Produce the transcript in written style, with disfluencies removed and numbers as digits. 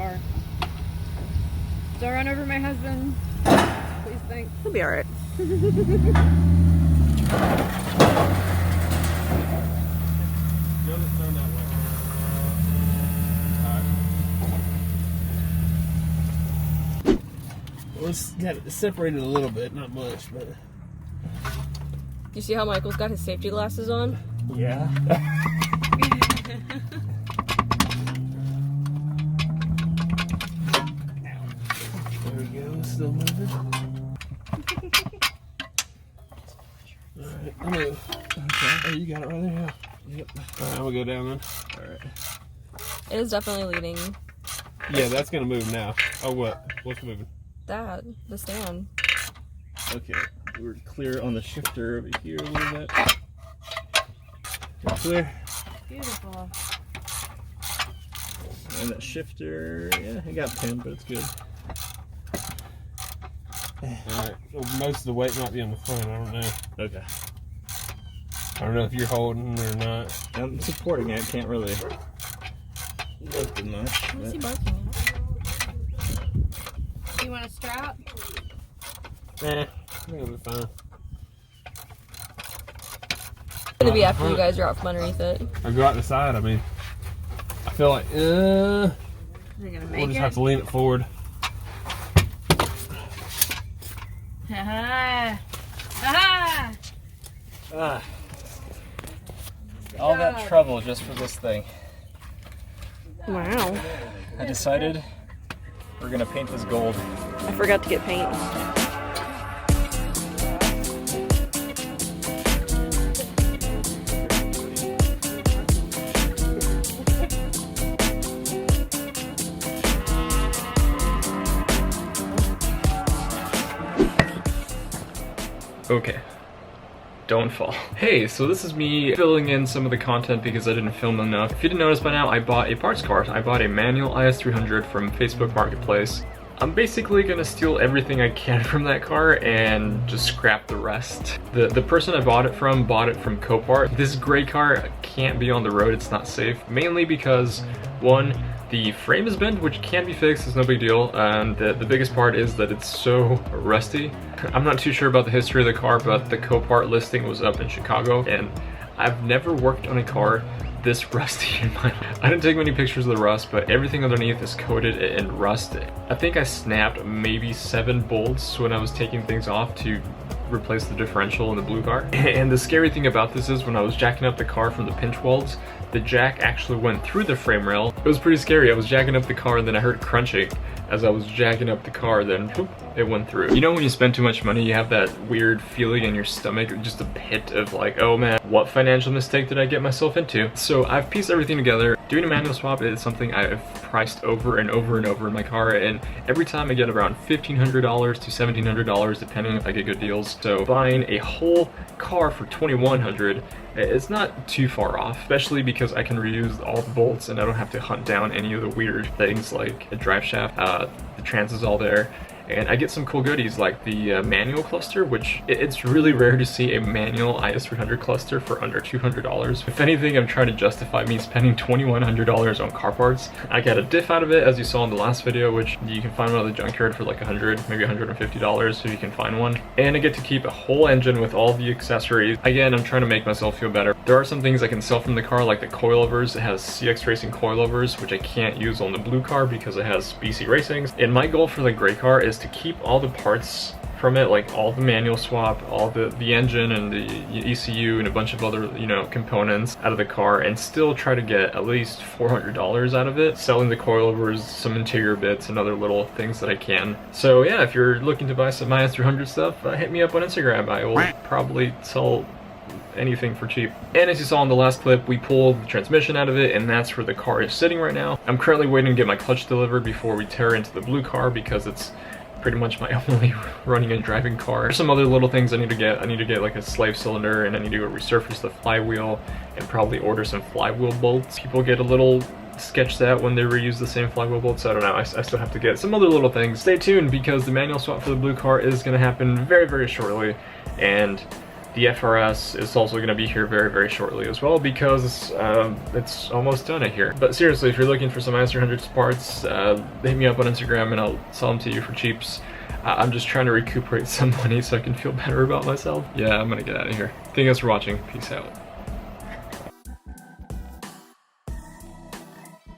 car. Don't run over my husband. Please, thanks. He'll be alright. Well, it's got it separated a little bit, not much, but. You see how Michael's got his safety glasses on? Yeah. There we go, still moving. Alright, I'll move. Okay. Oh, you got it right there, yeah. Yep. Alright, we'll go down then. Alright. It is definitely leading. Yeah, that's gonna move now. Oh, what? What's moving? That, the stand. Okay, we're clear on the shifter over here a little bit. We're clear. Beautiful. And that shifter, yeah, it got pinned, but it's good. Alright, well, most of the weight might be on the front, I don't know. Okay. I don't know if you're holding or not. I'm supporting it, can't really lift it much. What's he barking at? You want a strap? I think it'll be fine. It's gonna be after you guys are out from underneath it. I go out the side, I mean, I feel like, Are they gonna make we'll just it? have to lean it forward. Ha ha! Ah. All that trouble just for this thing. Wow. I decided we're gonna paint this gold. I forgot to get paint. Okay, don't fall. Hey, so this is me filling in some of the content because I didn't film enough. If you didn't notice by now, I bought a parts car. I bought a manual IS300 from Facebook Marketplace. I'm basically gonna steal everything I can from that car and just scrap the rest. The person I bought it from Copart. This gray car can't be on the road, it's not safe. Mainly because, one, the frame is bent, which can be fixed, it's no big deal, and the biggest part is that it's so rusty. I'm not too sure about the history of the car, but the Copart listing was up in Chicago, and I've never worked on a car this rusty in my life. I didn't take many pictures of the rust, but everything underneath is coated in rust. I think I snapped maybe 7 bolts when I was taking things off to replace the differential in the blue car. And the scary thing about this is when I was jacking up the car from the pinch welds, the jack actually went through the frame rail. It was pretty scary. I was jacking up the car and then I heard crunching as I was jacking up the car, then whoop, it went through. You know when you spend too much money, you have that weird feeling in your stomach, just a pit of like, oh man, what financial mistake did I get myself into? So I've pieced everything together. Doing a manual swap is something I've priced over and over and over in my car, and every time I get around $1,500 to $1,700 depending if I get good deals. So buying a whole car for $2,100, it's not too far off, especially because I can reuse all the bolts and I don't have to hunt down any of the weird things like a drive shaft. The trans is all there. And I get some cool goodies like the manual cluster, which it's really rare to see a manual IS300 cluster for under $200. If anything, I'm trying to justify me spending $2,100 on car parts. I got a diff out of it, as you saw in the last video, which you can find one at the junkyard for like $100, maybe $150 if you can find one. And I get to keep a whole engine with all the accessories. Again, I'm trying to make myself feel better. There are some things I can sell from the car, like the coilovers. It has CX Racing coilovers, which I can't use on the blue car because it has BC Racings. And my goal for the gray car is to keep all the parts from it, like all the manual swap, all the engine and the ECU and a bunch of other, you know, components out of the car, and still try to get at least $400 out of it, selling the coilovers, some interior bits and other little things that I can. So yeah, if you're looking to buy some IS300 stuff, hit me up on Instagram. I will probably sell anything for cheap. And as you saw in the last clip, we pulled the transmission out of it, and that's where the car is sitting right now. I'm currently waiting to get my clutch delivered before we tear into the blue car because it's pretty much my only running and driving car. There's some other little things I need to get. I need to get like a slave cylinder, and I need to resurface the flywheel and probably order some flywheel bolts. People get a little sketched out when they reuse the same flywheel bolts. I don't know, I still have to get some other little things. Stay tuned because the manual swap for the blue car is going to happen very, very shortly, and The FRS is also going to be here very, very shortly as well because it's almost done here. But seriously, if you're looking for some IS300 parts, hit me up on Instagram and I'll sell them to you for cheaps. I'm just trying to recuperate some money so I can feel better about myself. Yeah, I'm gonna get out of here. Thank you guys for watching. Peace out.